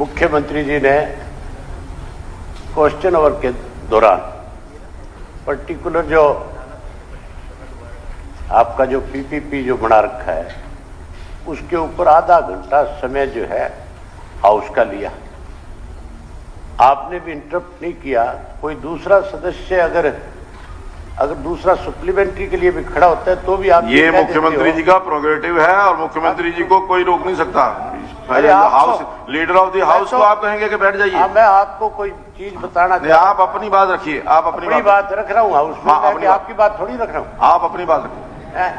मुख्यमंत्री जी ने question our के दौरान पर्टिकुलर जो आपका जो पीपीपी जो बना रखा है उसके ऊपर आधा घंटा समय जो है हाउस का लिया। आपने भी इंटरप्ट नहीं किया। कोई दूसरा सदस्य अगर दूसरा सप्लीमेंट्री के लिए भी खड़ा होता है तो भी आप ये मुख्यमंत्री जी का प्रोग्रेटिव है और मुख्यमंत्री जी को कोई रोक नहीं सकता। House leader of the house को आप कहेंगे कि बैठ जाइए। मैं आपको कोई चीज बताना नहीं, आप अपनी बात रखिए। आप अपनी बात रख रहा हूँ हाउस में। आपकी बात थोड़ी रख रहा हूँ। आप अपनी बात रखिए।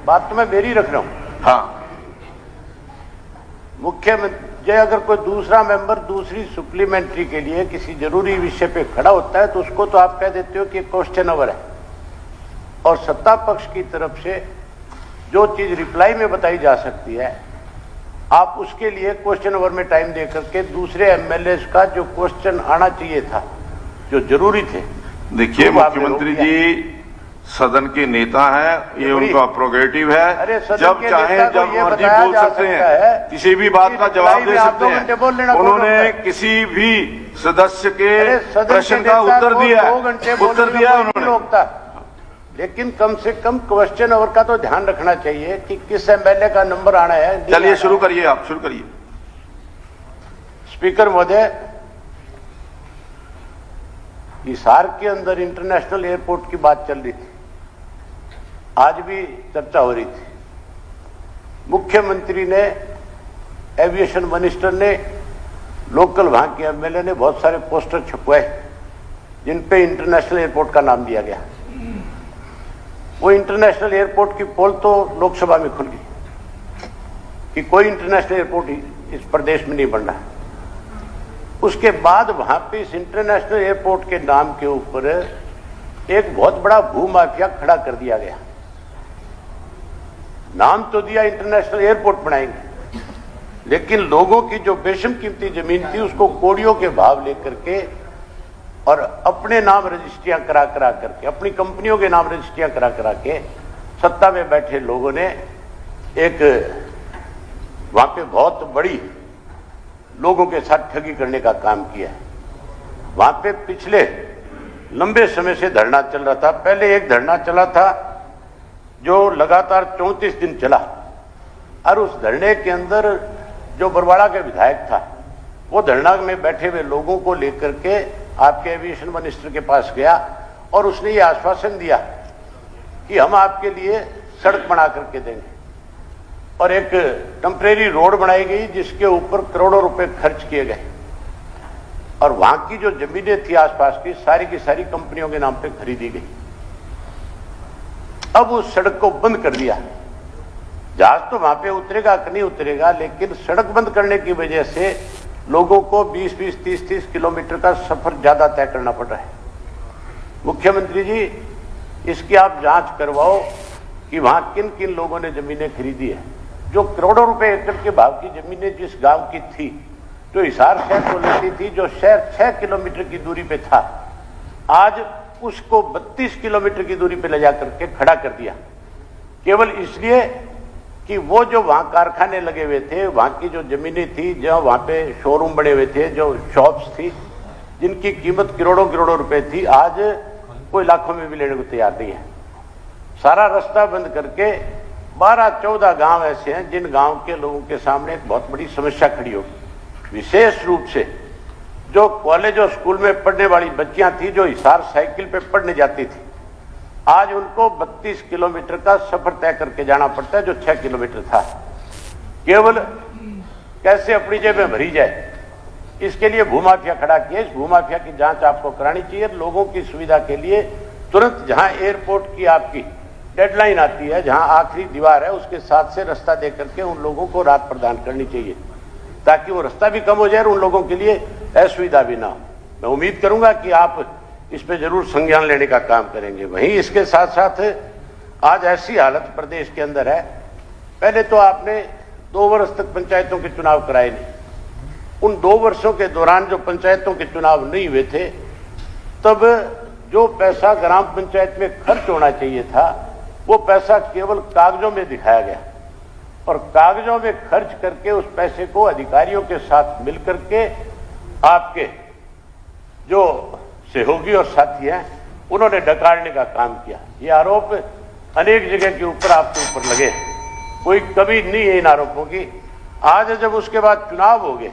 बात तो मैं मेरी रख रहा हूँ। हाँ, मुख्यमंत्री अगर कोई दूसरा मेंबर दूसरी सप्लीमेंट्री के लिए किसी जरूरी विषय पे खड़ा होता है तो उसको तो आप कह देते हो कि क्वेश्चन आवर है, और सत्ता पक्ष की तरफ से जो चीज रिप्लाई में बताई जा सकती है आप उसके लिए क्वेश्चन आवर में टाइम दे करके दूसरे एमएलए का जो क्वेश्चन आना चाहिए था जो जरूरी थे। देखिए, मुख्यमंत्री जी सदन के नेता हैं, ये उनका प्रोग्रेटिव है। जब चाहे जब मर्जी बोल सकते हैं, किसी भी बात का जवाब दे सकते हैं। उन्होंने किसी भी सदस्य के प्रश्न का उत्तर दिया उन्होंने। लेकिन कम से कम क्वेश्चन आवर का तो ध्यान रखना चाहिए कि किस एमएलए का नंबर आना है। चलिए शुरू करिए, आप शुरू करिए। स्पीकर महोदय, हिसार के अंदर इंटरनेशनल एयरपोर्ट की बात चल रही थी, आज भी चर्चा हो रही थी। मुख्यमंत्री ने, एविएशन मिनिस्टर ने, लोकल वहां के एमएलए ने बहुत सारे पोस्टर छपवाए जिन पे इंटरनेशनल एयरपोर्ट का नाम दिया गया। वो इंटरनेशनल एयरपोर्ट की पोल तो लोकसभा में खुल गई कि कोई इंटरनेशनल एयरपोर्ट इस प्रदेश में नहीं बन रहा। उसके बाद वहां पे इस इंटरनेशनल एयरपोर्ट के नाम के ऊपर एक बहुत बड़ा भूमाफिया खड़ा कर दिया गया। नाम तो दिया इंटरनेशनल एयरपोर्ट बनाएंगे, लेकिन लोगों की जो बेशम कीमती जमीन थी उसको कोड़ियों के भाव लेकर के और अपने नाम रजिस्ट्रियां करा करके, अपनी कंपनियों के नाम रजिस्ट्रियां करा के सत्ता में बैठे लोगों ने एक वहां पे बहुत बड़ी लोगों के साथ ठगी करने का काम किया। वहां पे पिछले लंबे समय से धरना चल रहा था। पहले एक धरना चला था जो लगातार 34 दिन चला, और उस धरने के अंदर जो बरवाड़ा के विधायक था वो धरना में बैठे हुए लोगों को लेकर के आपके एविएशन मिनिस्टर के पास गया और उसने ये आश्वासन दिया कि हम आपके लिए सड़क बना करके देंगे, और एक टेम्परेरी रोड बनाई गई जिसके ऊपर करोड़ों रुपए खर्च किए गए, और वहां की जो जमीनें थी आसपास की सारी कंपनियों के नाम पे खरीदी गई। अब उस सड़क को बंद कर दिया। जहाज तो वहां पे उतरेगा कि नहीं उतरेगा, लेकिन सड़क बंद करने की वजह से लोगों को 20-20, 30-30 किलोमीटर का सफर ज्यादा तय करना पड़ रहा है। मुख्यमंत्री जी, इसकी आप जांच करवाओ कि वहां किन किन लोगों ने जमीनें खरीदी है। जो करोड़ों रुपए एकड़ के भाव की जमीनें जिस गांव की थी, जो हिसार शहर को लगती थी, जो शहर 6 किलोमीटर की दूरी पे था, आज उसको 32 किलोमीटर की दूरी पे ले जाकर के खड़ा कर दिया, केवल इसलिए कि वो जो वहां कारखाने लगे हुए थे, वहां की जो जमीनें थी, जो वहां पे शोरूम बने हुए थे, जो शॉप्स थी जिनकी कीमत करोड़ों रुपए थी, आज कोई लाखों में भी लेने को तैयार नहीं है। सारा रास्ता बंद करके 12-14 गांव ऐसे हैं जिन गांव के लोगों के सामने एक बहुत बड़ी समस्या खड़ी होगी। विशेष रूप से जो कॉलेज और स्कूल में पढ़ने वाली बच्चियां थी, जो हिसार साइकिल पे पढ़ने जाती थी, आज उनको 32 किलोमीटर का सफर तय करके जाना पड़ता है जो 6 किलोमीटर था। केवल कैसे अपनी जेब में भरी जाए, इसके लिए भूमाफिया खड़ा किया। इस भूमाफिया की जांच आपको करानी चाहिए। लोगों की सुविधा के लिए तुरंत जहां एयरपोर्ट की आपकी डेडलाइन आती है, जहां आखिरी दीवार है, उसके साथ से रास्ता दे करके उन लोगों को राहत प्रदान करनी चाहिए, ताकि वो रास्ता भी कम हो जाए और उन लोगों के लिए असुविधा भी ना हो। मैं उम्मीद करूंगा कि आप इस पे जरूर संज्ञान लेने का काम करेंगे। वहीं इसके साथ साथ आज ऐसी हालत प्रदेश के अंदर है, पहले तो आपने 2 वर्ष तक पंचायतों के चुनाव कराए नहीं। उन 2 वर्षों के दौरान जो पंचायतों के चुनाव नहीं हुए थे, तब जो पैसा ग्राम पंचायत में खर्च होना चाहिए था वो पैसा केवल कागजों में दिखाया गया। और कागजों में खर्च करके उस पैसे को अधिकारियों के साथ मिलकर के आपके जो सहयोगी और साथी हैं उन्होंने डकारने का काम किया। ये आरोप अनेक जगह के ऊपर आपके ऊपर लगे, कोई कमी नहीं है इन आरोपों की। आज जब उसके बाद चुनाव हो गए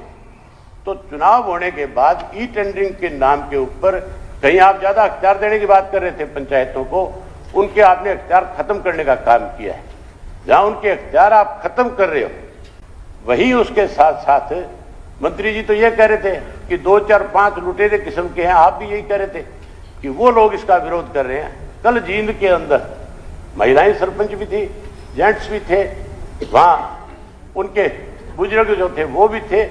तो चुनाव होने के बाद ई टेंडरिंग के नाम के ऊपर कहीं आप ज्यादा अख्तियार देने की बात कर रहे थे पंचायतों को, उनके आपने अख्तियार खत्म करने का काम किया है। जहां उनके अख्तियार आप खत्म कर रहे हो, वहीं उसके साथ साथ मंत्री जी तो ये कह रहे थे कि 2, 4, 5 लुटेरे किस्म के हैं। आप भी यही कह रहे थे कि वो लोग इसका विरोध कर रहे हैं। कल जींद के अंदर महिलाएं सरपंच भी थी, जेंट्स भी थे, वहां उनके बुजुर्ग जो थे वो भी थे,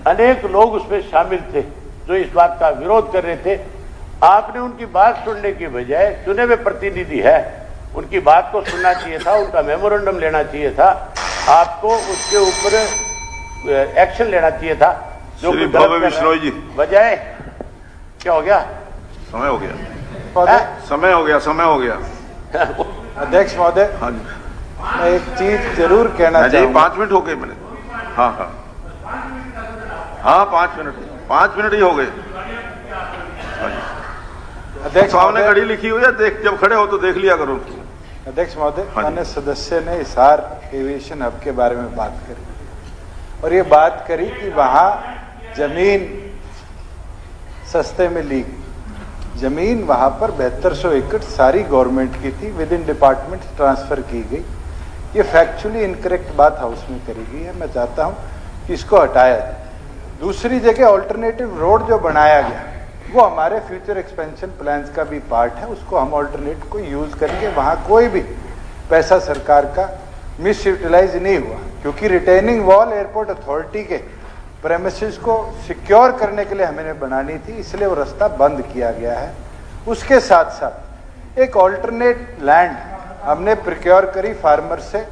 अनेक लोग उसमें शामिल थे जो इस बात का विरोध कर रहे थे। आपने उनकी बात सुनने की बजाय, चुने हुए प्रतिनिधि है, उनकी बात को सुनना चाहिए था, उनका मेमोरेंडम लेना चाहिए था, आपको उसके ऊपर एक्शन लेना चाहिए था। जो बिश्नोई जी, बजाय क्या हो गया? समय हो गया, समय हो गया। अध्यक्ष महोदय, हाँ जी, मैं एक चीज जरूर कहना चाहूंगा। 5 मिनट हो गए मैंने। हाँ, 5 मिनट ही हो गए। अध्यक्ष सामने घड़ी लिखी हुई है, देख जब खड़े हो तो देख लिया करो। अध्यक्ष महोदय, माननीय सदस्य ने हिसार एविएशन हब के बारे में बात करी और ये बात करी कि वहां जमीन सस्ते में ली। जमीन वहां पर 7200 एकड़ सारी गवर्नमेंट की थी, विद इन डिपार्टमेंट ट्रांसफर की गई। ये फैक्चुअली इनकरेक्ट बात हाउस में करी गई है। मैं चाहता हूं कि इसको हटाया जाए। दूसरी जगह ऑल्टरनेटिव रोड जो बनाया गया वो हमारे फ्यूचर एक्सपेंशन प्लान्स का भी पार्ट है, उसको हम ऑल्टरनेट को यूज करेंगे। वहां कोई भी पैसा सरकार का मिस यूटिलाइज नहीं हुआ, क्योंकि रिटेनिंग वॉल एयरपोर्ट अथॉरिटी के प्रेमिसेस को सिक्योर करने के लिए हमें बनानी थी, इसलिए वो रास्ता बंद किया गया है। उसके साथ साथ एक ऑल्टरनेट लैंड हमने प्रिक्योर करी फार्मर से,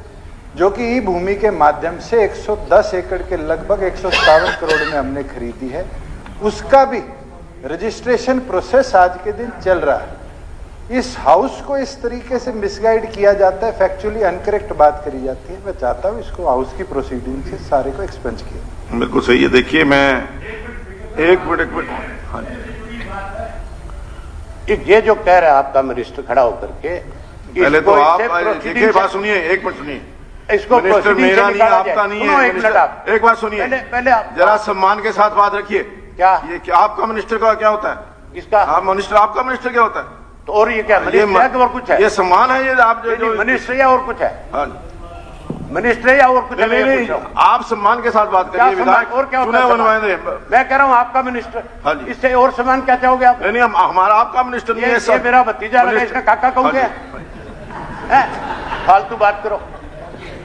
जो कि ई भूमि के माध्यम से 110 एकड़ के लगभग 157 करोड़ में हमने खरीदी है। उसका भी रजिस्ट्रेशन प्रोसेस आज के दिन चल रहा है। इस हाउस को इस तरीके से मिसगाइड किया जाता है, फैक्चुअली अनकरेक्ट बात करी जाती है। मैं चाहता हूं इसको हाउस की प्रोसीडिंग से सारे को एक्सपेंस किया। बिल्कुल सही है। देखिए, मैं एक मिनट हाँ, ये जो कह रहा है आपका मिनिस्टर खड़ा होकर के, पहले तो आप देखिए, बात सुनिए, एक मिनट सुनिए। इसको मिनिस्टर मेरा नहीं, आपका नहीं है। एक बात सुनिए, पहले आप जरा सम्मान के साथ बात रखिए। क्या ये क्या आपका मिनिस्टर का क्या होता है? किसका? आप मिनिस्टर, आपका मिनिस्टर क्या होता है? तो और ये क्या मिनिस्टर है और कुछ है? ये सम्मान है, ये आप जो मिनिस्टर या और कुछ है? हाँ, मिनिस्टर या और कुछ है? नहीं, आप सम्मान के साथ बात करिए। विधायक और क्या होता है? मैं कह रहा हूँ आपका मिनिस्टर। हाँ जी, इससे और सम्मान क्या चाहोगे आप? नहीं, हमारा आपका मिनिस्टर नहीं है। ये मेरा भतीजा लगा, इसका काका कहूंगे? फालतू बात करो।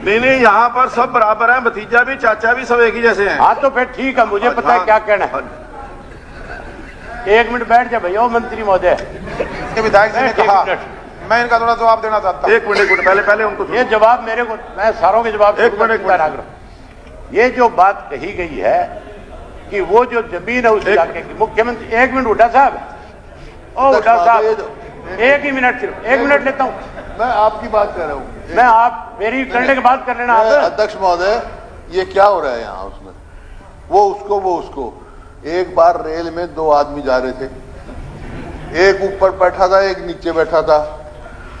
नहीं, यहाँ पर सब बराबर है, भतीजा भी चाचा भी सब एक ही जैसे हैं। हाँ तो फिर ठीक है, मुझे पता है क्या कहना है। 1 मिनट बैठ जाए भैया मंत्री महोदय। विधायक जी ने कहा, मैं इनका थोड़ा जवाब देना चाहता हूँ। एक मिनट पहले उनको ये जवाब मेरे को, मैं सारों के जवाब। एक मिनट। ये जो बात कही गई है कि वो जो जमीन है उस इलाके की, मुख्यमंत्री 1 मिनट हुड्डा साहब, ओ हुड्डा साहब 1 ही मिनट, सिर्फ 1 मिनट लेता हूँ। मैं आपकी बात कर रहा हूँ। मैं आप मेरी करने के बाद कर लेना। अध्यक्ष महोदय, ये क्या हो रहा है यहाँ? उसमें वो उसको एक बार रेल में 2 आदमी जा रहे थे, एक ऊपर बैठा था, एक नीचे बैठा था।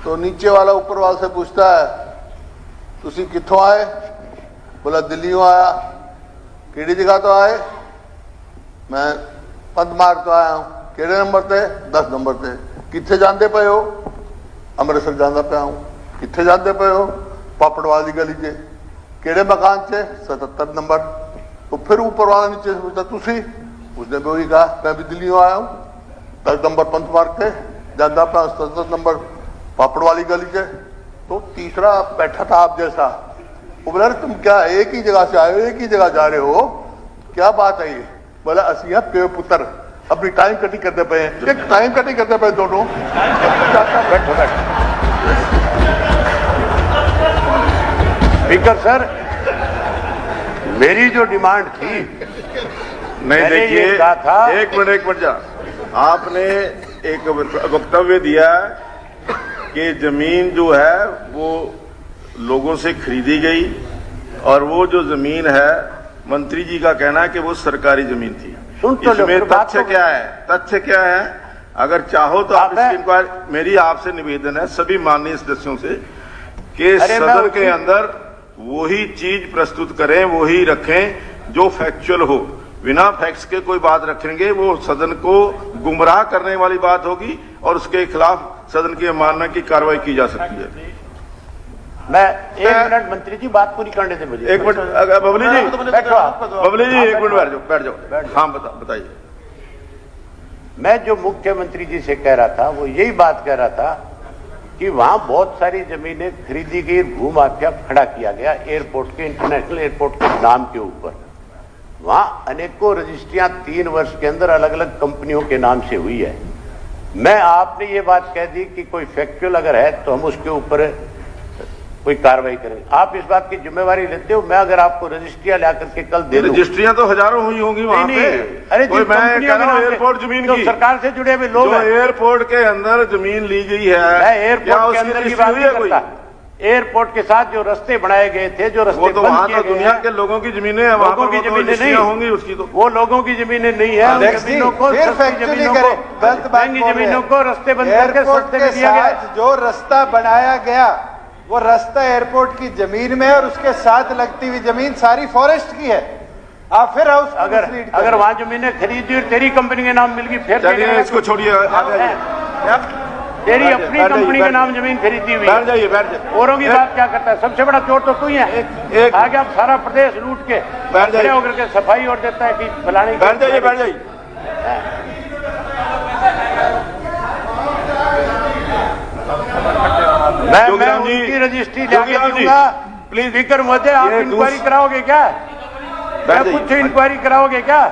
तो नीचे वाला ऊपर वाले से पूछता है, तुसी कित्थों आए? बोला दिल्ली आया। केड़ी जगह तो आए? मैं पंतमार तो आया हूँ। केड़े नंबर ते? 10 नंबर ते। कित्थे जाते पे हो? अमृतसर जाना पाया हूँ। कित्थे जाते पे हो? पापड़वाल की गली से। केड़े मकान से? 77 नंबर। तो फिर ऊपर वाला नीचे से पूछता, तुसी? उसने भी वही कहा, मैं भी दिल्ली आया हूँ, 10 नंबर पंथ मार्ग थे, जाना पाया 77 नंबर पापड़ वाली गली से। तो तीसरा बैठा था आप जैसा, वो बोला तुम क्या एक ही जगह से आए हो, एक ही जगह जा रहे हो, क्या बात है ये? बोला असिया पे पुत्र अपनी टाइम कटिंग करते पे, टाइम कटिंग करते पे दोनों। बैठो बैठो। स्पीकर सर, मेरी जो डिमांड थी, नहीं देखिए, एक मिनट जा, आपने एक वक्तव्य दिया कि जमीन जो है वो लोगों से खरीदी गई और वो जो जमीन है, मंत्री जी का कहना है कि वो सरकारी जमीन थी। सुन तो लो, इसमें फिर बात तथ्य तो- क्या है? तथ्य क्या है? अगर चाहो तो आप इसकी इंक्वायरी, मेरी आपसे निवेदन है सभी माननीय सदस्यों से कि सदन के अंदर वही चीज प्रस्तुत करें, वही रखें जो फैक्चुअल हो। बिना फैक्ट्स के कोई बात रखेंगे वो सदन को गुमराह करने वाली बात होगी और उसके खिलाफ सदन की अवमानना की कार्रवाई की जा सकती है। मैं 1 मिनट मंत्री जी बात पूरी करने दें मुझे। 1 मिनट बबली जी बैठो आप। बबली जी 1 मिनट बैठ जाओ। हाँ बताइए। मैं जो मुख्यमंत्री जी से कह रहा था वो यही बात कह रहा था कि वहां बहुत सारी जमीनें खरीदी गई, भूमाफिया खड़ा किया गया एयरपोर्ट के, इंटरनेशनल एयरपोर्ट के नाम के ऊपर। वहां अनेकों रजिस्ट्रियां 3 वर्ष के अंदर अलग अलग कंपनियों के नाम से हुई है। मैं आपने ये बात कह दी कि कोई फैक्चुअल अगर है तो हम उसके ऊपर कोई कार्रवाई करेंगे। आप इस बात की जिम्मेवारी लेते हो? मैं अगर आपको रजिस्ट्रियां ला करके कल दे दूं, रजिस्ट्रियां तो हजारों हुई होंगी वहां पे। अरे कोई मैं कह रहा हूं एयरपोर्ट जमीन की, सरकार से जुड़े हुए लोग जो एयरपोर्ट के अंदर जमीन ली गई है, मैं एयरपोर्ट के अंदर की बात नहीं करता। एयरपोर्ट के साथ जो रास्ते बनाए गए थे, जो रास्ते तो वहां तो दुनिया के लोगों की जमीनें हैं, वहां लोगों की जमीनें नहीं होंगी उसकी तो। वो लोगों की जमीनें नहीं है। जमीनों को, जमीनों को रास्ते बंद करके सस्ते में दिया गया। जो रास्ता बनाया गया वो रास्ता एयरपोर्ट की जमीन में है और उसके साथ लगती हुई जमीन सारी फॉरेस्ट की है। आप फिर हाउस अगर वहां जमीनें खरीदी और तेरी कंपनी के नाम मिल गई फिर चलिए इसको छोड़िए, तेरी अपनी कंपनी के नाम जमीन खरीदी हुई। बैठ जाइए। औरों की बात क्या करता है? सबसे बड़ा चोर तो तू ही है। आगे आप सारा प्रदेश लूट के खड़े होकर के सफाई और देता है कि फलाने। बैठ जाइए। मैं उनकी रजिस्ट्री जाके दूंगा। प्लीज स्पीकर महोदय, आप इंक्वायरी कराओगे क्या? मैं कुछ इंक्वायरी कराओगे क्या?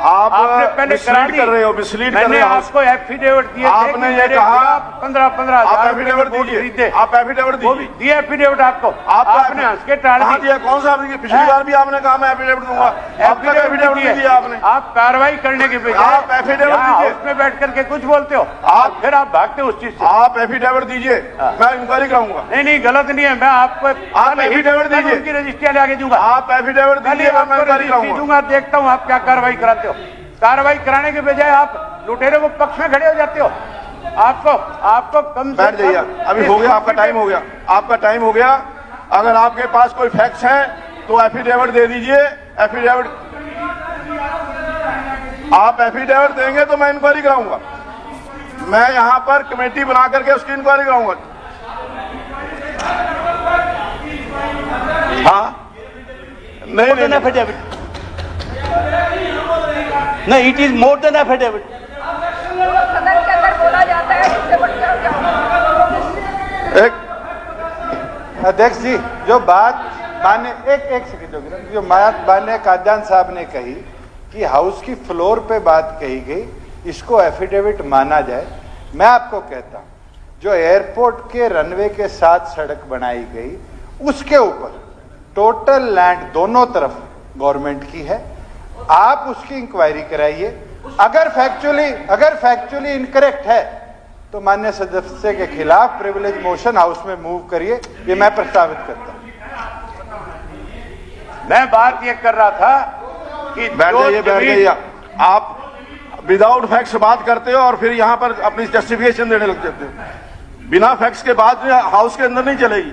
आपने पहले करा दी। कर रहे हो, मिसलीड कर मैंने रहे हो। आपको एफिडेविट दिए थे। आपने ये कहा 15,000 एफिडेविट दीजिए। आप एफिडेविट दीजिए। दिए एफिडेविट आपको। आपने हंस के टाल दिया। कौन सा? पिछली बार भी आपने कहा मैं एफिडेविट दूंगा। अब तक एफिडेविट दीजिए आपने। आप कार्रवाई करने के बजाय आप एफिडेविट दीजिए। उसमें बैठ करके कुछ बोलते हो आप, फिर आप भागते हो उस चीज से। आप एफिडेविट दीजिए, मैं इंक्वायरी कराऊंगा। नहीं गलत नहीं है। मैं आपको आप एफिडेविट दीजिए, उनकी रजिस्ट्रियां लाके दूंगा। आप एफिडेविट दीजिए, मैं इंक्वायरी कराऊंगा। देखता हूँ आप क्या कार्रवाई कराते हो। कार्रवाई कराने के बजाय आप लुटेरे को पक्ष में खड़े हो जाते हो। आपको कम से बैठ जाइए। अभी हो गया, आपका टाइम हो गया। आपका टाइम हो गया। अगर आपके पास कोई फैक्ट्स हैं तो एफिडेविट दे दीजिए। आप एफिडेविट देंगे तो मैं इंक्वायरी कराऊंगा। मैं यहां पर कमेटी बना करके उसकी इंक्वायरी कराऊंगा। हाँ नहीं एफिडेविट नहीं, it is more than affidavit. सदन के अंदर बोला जाता है इससे बढ़कर क्या? एक अध्यक्ष जी, जो बात माननीय एक सेकंड, जो बात माननीय कादयान साहब ने कही कि हाउस की फ्लोर पे बात कही गई, इसको एफिडेविट माना जाए। मैं आपको कहता हूं, जो एयरपोर्ट के रनवे के साथ सड़क बनाई गई उसके ऊपर टोटल लैंड दोनों तरफ गवर्नमेंट की है। आप उसकी इंक्वायरी कराइए। अगर फैक्चुअली इनकरेक्ट है तो माननीय सदस्य के खिलाफ प्रिविलेज मोशन हाउस में मूव करिए। ये मैं प्रस्तावित करता हूं। मैं बात ये कर रहा था कि बैठ जाइए। आप विदाउट फैक्ट्स बात करते हो और फिर यहां पर अपनी जस्टिफिकेशन देने लग जाते हो। बिना फैक्ट्स के बाद हाउस के अंदर नहीं चलेगी।